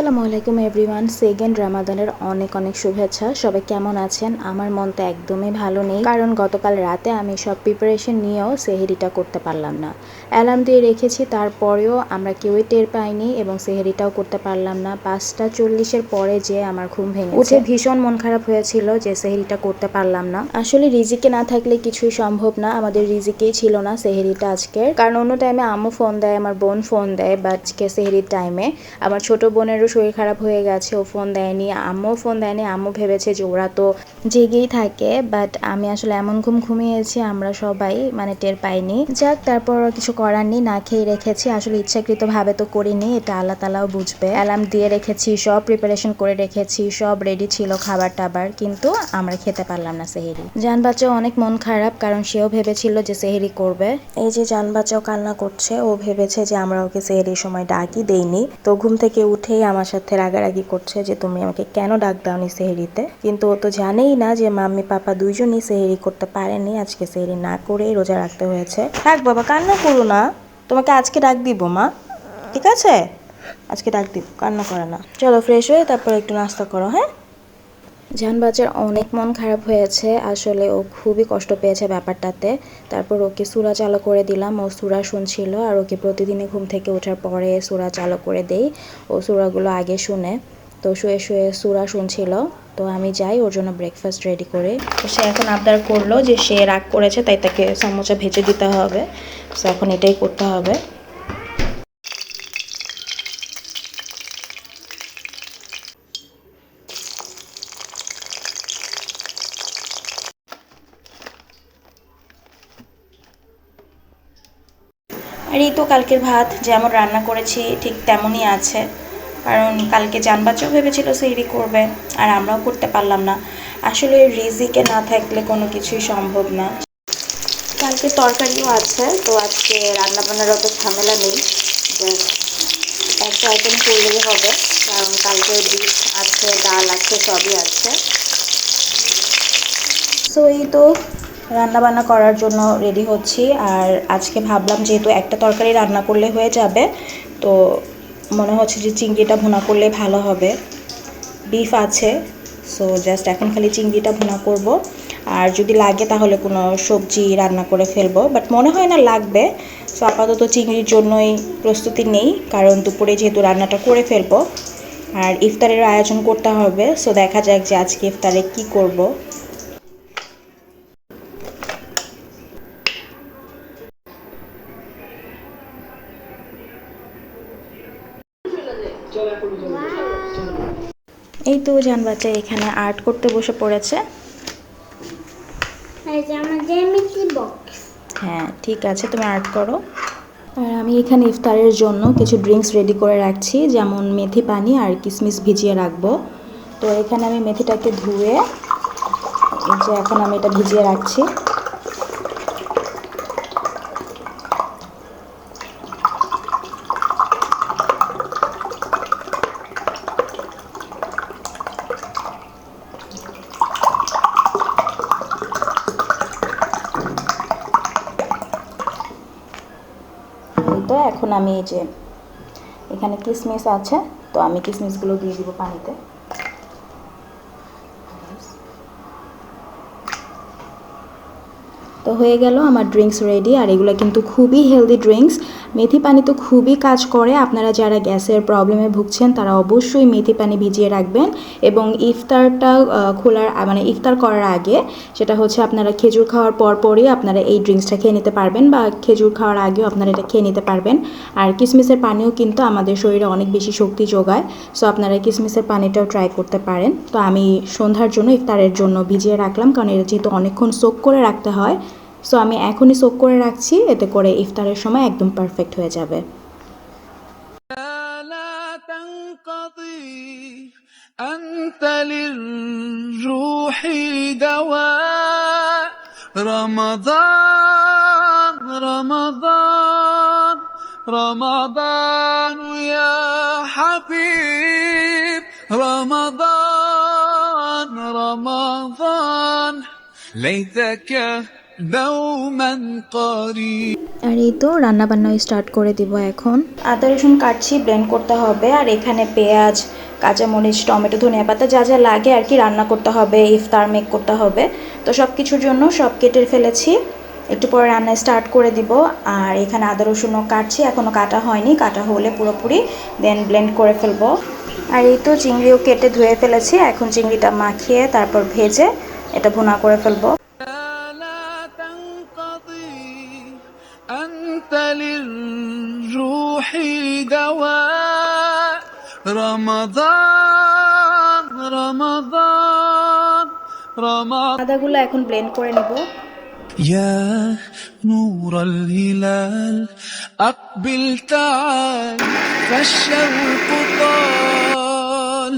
আসসালামু আলাইকুম everyone. Second রামাদানের অনেক অনেক শুভেচ্ছা। সবাই কেমন আছেন? আমার মন তো একদমই ভালো নেই, কারণ গতকাল রাতে আমি সব প্রিপারেশন নিয়েও সেহরিটা করতে পারলাম না। অ্যালার্ম দিয়ে রেখেছি, তারপরেও আমরা কেউই টের পাইনি এবং সেহরিটাও করতে পারলাম না। 5:40 পরে যে আমার ঘুম ভেঙে উঠে ভীষণ মন খারাপ হয়েছিল যে সেহরিটা করতে পারলাম না। আসলে রিজিকে না থাকলে কিছুই সম্ভব না। আমাদের রিজিকেই ছিল না সেহরিটা আজকে, কারণ অন্য টাইমে আম্মু ফোন দেয়, আমার বোন ফোন দেয়, বাট আজকে সেহরির টাইমে আমার ছোট বোনেরও শরীর খারাপ হয়ে গেছে, ও ফোন দেয়নি, আম্মুও ফোন দেয়নি। আম্মু ভেবেছে যে ওরা তো জেগেই থাকে, বাট আমি আসলে এমন ঘুমিয়েছি আমরা সবাই টের পাইনি। যাক, তারপর কিছু করার নেই, না খেয়ে রেখেছি। আসলে ইচ্ছাকৃত ভাবে তো করিনি, এটা আল্লাহ তালাও বুঝবে। অ্যালার্ম দিয়ে রেখেছি, সব প্রিপারেশন করে রেখেছি, সব রেডি ছিল খাবার টাবার, কিন্তু আমরা খেতে পারলাম না সেহরি। জান বাচ্চাও অনেক মন খারাপ, কারণ সেও ভেবেছিল যে সেহরি করবে। এই যে জান বাচ্চাও কান্না করছে, ও ভেবেছে যে আমরা ওকে সেহরির সময় ডাকি দেইনি, তো ঘুম থেকে উঠেই আমার সাথে রাগারাগি করছে যে তুমি আমাকে কেন ডাক দাওনি সেহরিতে। কিন্তু ও তো জানেই না যে মাম্মি পাপা দুইজনই সেহরি করতে পারেনি, আজকে সেহরি না করেই রোজা রাখতে হয়েছে। থাক বাবা, কান্না করো না, তোমাকে আজকে ডাক দিব মা, ঠিক আছে? আজকে ডাক দিব, কান্না করে না। চলো ফ্রেশ হয়ে তারপর একটু নাস্তা করো। হ্যাঁ, জান বাচ্চার অনেক মন খারাপ হয়েছে, আসলে ও খুবই কষ্ট পেয়েছে ব্যাপারটাতে। তারপর ওকে সূরা চালু করে দিলাম, ও সূরা শুনছিল, আর ওকে প্রতিদিনই ঘুম থেকে ওঠার পরে সূরা চালু করে দেই, ও সূরাগুলো আগে শুনে। তো শুয়ে শুয়ে সূরা শুনছিল। তো আমি যাই ওর জন্য ব্রেকফাস্ট রেডি করে। তো সে এখন আবদার করলো যে সে রাগ করেছে, তাই তাকে সমোসা ভেজে দিতে হবে। তো এখন এটাই করতে হবে। আর এই তো কালকের ভাত যেমন রান্না করেছি ঠিক তেমনই আছে, কারণ কালকে জান বাচ্চাও ভেবেছিল সেহরি করবে, আর আমরাও করতে পারলাম না। আসলে রিজিকে না থাকলে কোনো কিছুই সম্ভব না। কালকে তরকারিও আছে, তো আজকে রান্নাবান্নার অত ঝামেলা নেই, একটা আইটেম করলেই হবে, কারণ কালকে ডিশ আছে, ডাল আছে, সবই আছে। সো এই তো রান্না বান্না করার জন্য রেডি হচ্ছি। আর আজকে ভাবলাম যেহেতু একটা তরকারি রান্না করলে হয়ে যাবে, তো মনে হচ্ছে যে চিংড়িটা ভুনা করলে ভালো হবে। বিফ আছে, সো জাস্ট এখন খালি চিংড়িটা ভুনা করব। আর যদি লাগে তাহলে কোনো সবজি রান্না করে ফেলবো, বাট মনে হয় না লাগবে। সো আপাতত চিংড়ির জন্যই প্রস্তুতি নেই, কারণ দুপুরে যেহেতু রান্নাটা করে ফেলবো। আর ইফতারের আয়োজন করতে হবে, সো দেখা যাক যে আজকে ইফতারে কি করব। এই তো জান বাচ্চা এখানে আর্ট করতে বসে পড়েছে। হ্যাঁ ঠিক আছে, তুমি আর্ট করো। আর আমি এখানে ইফতারের জন্য কিছু ড্রিঙ্কস রেডি করে রাখছি, যেমন মেথি পানি আর কিশমিশ ভিজিয়ে রাখবো। তো এখানে আমি মেথিটাকে ধুয়ে এই যে এখন আমি এটা ভিজিয়ে রাখছি। তো এখন আমি এই যে এখানে কিশমিশ আছে, তো আমি কিশমিশগুলো দিয়ে দিব পানিতে। তো হয়ে গেল আমার ড্রিঙ্কস রেডি। আর এগুলো কিন্তু খুবই হেলদি ড্রিঙ্কস। মেথি পানি তো খুবই কাজ করে। আপনারা যারা গ্যাসের প্রবলেমে ভুগছেন তারা অবশ্যই মেথি পানি ভিজিয়ে রাখবেন, এবং ইফতারটা খোলার ইফতার করার আগে, সেটা হচ্ছে আপনারা খেজুর খাওয়ার পরপরই আপনারা এই ড্রিঙ্কসটা খেয়ে নিতে পারবেন, বা খেজুর খাওয়ার আগেও আপনারা এটা খেয়ে নিতে পারবেন। আর কিশমিশের পানিও কিন্তু আমাদের শরীরে অনেক বেশি শক্তি যোগায়, সো আপনারা কিশমিশের পানিটাও ট্রাই করতে পারেন। তো আমি সন্ধ্যার জন্য ইফতারের জন্য ভিজিয়ে রাখলাম, কারণ এটা যেহেতু অনেকক্ষণ সোক করে রাখতে হয়, সো আমি এখনই সোক করে রাখছি, এতে করে ইফতারের সময় একদম পারফেক্ট হয়ে যাবে। أنت للروح دواء رمضان رمضان رمضان يا حبيب رمضان رمضان ليتك دوما قريب আর এই তো রান্না বান্না স্টার্ট করে দিব এখন। আদা রসুন কাটছি, ব্লেন্ড করতে হবে। আর এখানে পেঁয়াজ, কাঁচামরিচ, টমেটো, ধনিয়া পাতা যা যা লাগে আর কি রান্না করতে হবে, ইফতার মেক করতে হবে। তো সব কিছুর জন্য সব কেটে ফেলেছি, একটু পরে রান্না স্টার্ট করে দিব। আর এখানে আদা রসুনও কাটছি, এখনও কাটা হয়নি, কাটা হলে পুরোপুরি দেন ব্লেন্ড করে ফেলবো। আর এই তো চিংড়িও কেটে ধুয়ে ফেলেছি, এখন চিংড়িটা মাখিয়ে তারপর ভেজে এটা ভুনা করে ফেলবো। لا تنقضي أنت للروح دواء رمضان رمضان رمضان আদাগুলো এখন ব্লেন্ড করে নিব। يا نور الهلال أقبل تعال فالشوق طال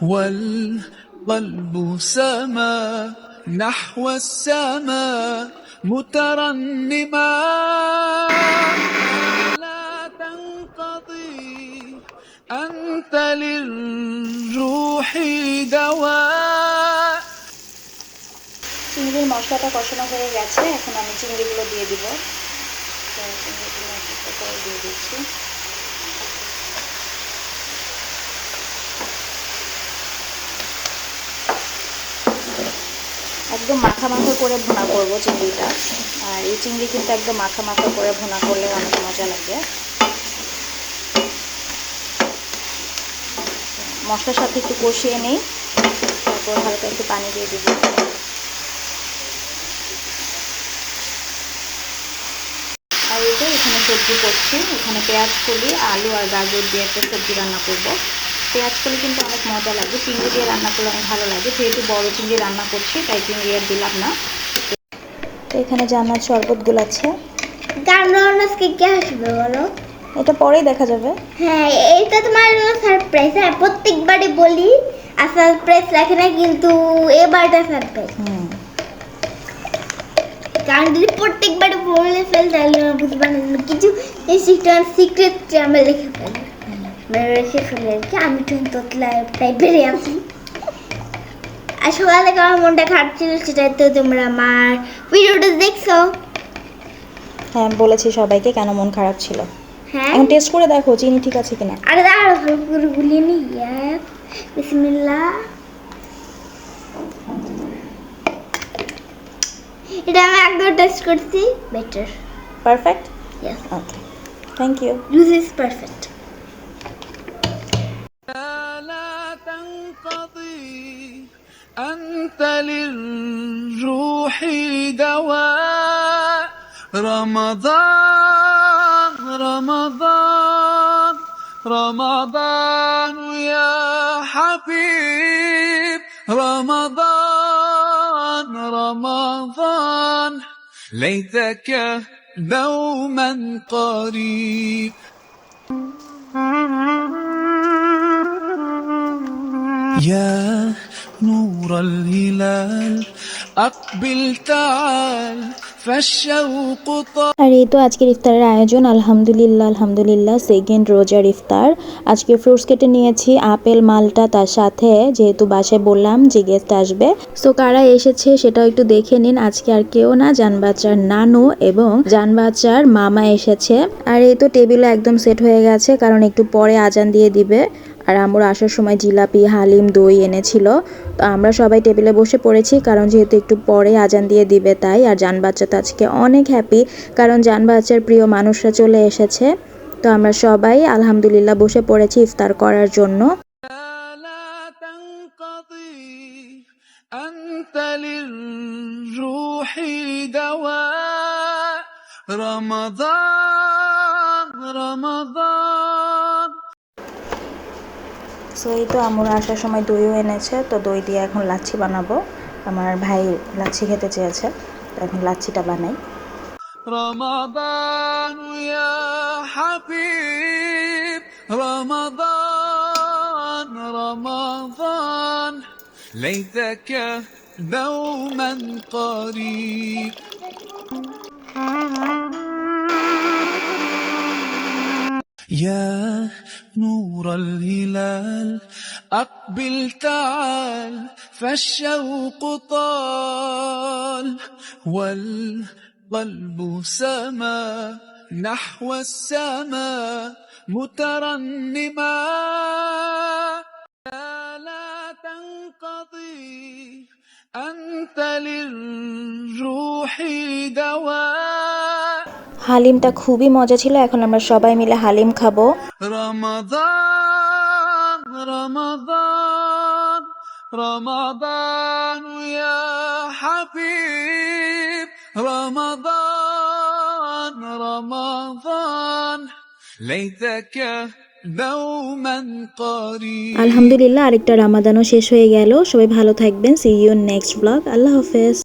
والقلب سما نحو السماء مترنما لا تنقضي أنت للروح دواء চিংড়ির মশলাটা কষানো হয়ে গেছে, এখন আমি চিংড়িগুলো দিয়ে দিব। চিংড়িগুলো একটা করে দিয়ে দিচ্ছি। একদম মাখা মাখা করে ভুনা করব চিংড়িটা। আর এই চিংড়ি কিন্তু একদম মাখা মাখা করে ভুনা করলে অনেক মজা লাগে। মশলার সাথে একটু কষিয়ে নিই, তারপর হালকা একটু পানি দিয়ে দিব। আর এই তো এখানে সবজি করছি, এখানে পেঁয়াজ কলি, আলু আর গাজর দিয়ে একটা সবজি রান্না করব। পেঁয়াজ কলি কিন্তু অনেক মজা লাগে, চিংড়ি দিয়ে রান্না করলে অনেক ভালো লাগে। যেহেতু বড় চিংড়ি রান্না করছি তাই চিংড়ি আর দিলাম না। তো এখানে জান্নাত শরবতগুলো আছে। আজকে কে আসবে বলো? এটা পরেই দেখা যাবে। হ্যাঁ, এইটা তোমার সারপ্রাইজ। হ্যাঁ, প্রত্যেকবারই বলি আর সারপ্রাইজ রাখে না, কিন্তু এবারটা সারপ্রাইজ। কারণ যদি প্রত্যেকবারই বলে ফেল তাহলে বুঝতে পারি না, কিছু সিক্রেট আমরা লিখে ফেলি, রেখে ফেলে আর কি। আমি তো তোতলা টাইপেরই আছি। আর সকাল থেকে আমার মনটা খারাপ ছিল, সেটাই তো তোমরা আমার ভিডিওটা দেখছো। হ্যাঁ, বলেছি সবাইকে কেন মন খারাপ ছিল। হ্যাঁ, এখন টেস্ট করে দেখো চিনি ঠিক আছে কিনা। আরে দাঁড়াও, ভালো করে গুলিয়ে নি। বিসমিল্লাহ। এটা আমি একবার টেস্ট করছি, better. Perfect. Yes, okay, thank you. This is perfect. لا تنقضي أنت للروح دواء رمضان رمضان رمضان يا حبيب رمضان رمضان ليتك دوما قريب يا نور الهلال أقبل تعال فالشوق طال আর এই তো আজকের ইফতারের আয়োজন। আলহামদুলিল্লাহ আলহামদুলিল্লাহ, সেকেন্ড রোজার ইফতার। আজকে ফ্রুটস কেটে নিয়েছি, আপেল, মালটা, তার সাথে যেহেতু বাসায় বললাম যে গেস্ট আসবে, সো কারা এসেছে সেটাও একটু দেখে নিন। আজকে আর কেউ না, জানবাচ্চার নানু এবং জানবাচ্চার মামা এসেছে। আর এই তো টেবিলে একদম সেট হয়ে গেছে, কারণ একটু পরে আজান দিয়ে দিবে। আর আমরা আসার সময় জিলাপি, হালিম, দই এনেছিল। তো আমরা সবাই টেবিলে বসে পড়েছি, কারণ যেহেতু একটু পরে আজান দিয়ে দিবে তাই। আর জান বাচ্চা তো আজকে অনেক হ্যাপি, কারণ জান বাচ্চার প্রিয় মানুষরা চলে এসেছে। তো আমরা সবাই আলহামদুলিল্লাহ বসে পড়েছি ইফতার করার জন্য। لا تنقضي أنت للروح دواء رمضان رمضان সো এই তো আমরা আসার সময় দইও এনেছে, তো দই দিয়ে এখন লাচ্ছি বানাবো। আমার ভাই লাচ্ছি খেতে চেয়েছে, তো এখন লাচ্ছিটা বানাই। رمضان يا حبيب رمضان رمضان ليتك دوما قريب يا نور الهلال أقبل تعال فالشوق طال والقلب سما نحو السماء مترنما لا تنقضي أنت للروح دواء হালিমটা খুবই মজা ছিল। এখন আমরা সবাই মিলে হালিম খাবো। رمضان رمضان رمضان يا حبيب رمضان رمضان ليتك دوما قريب। আলহামদুলিল্লাহ, আরেকটা রামাদানও শেষ হয়ে গেল। সবাই ভালো থাকবেন। See you next blog. আল্লাহ হাফেজ।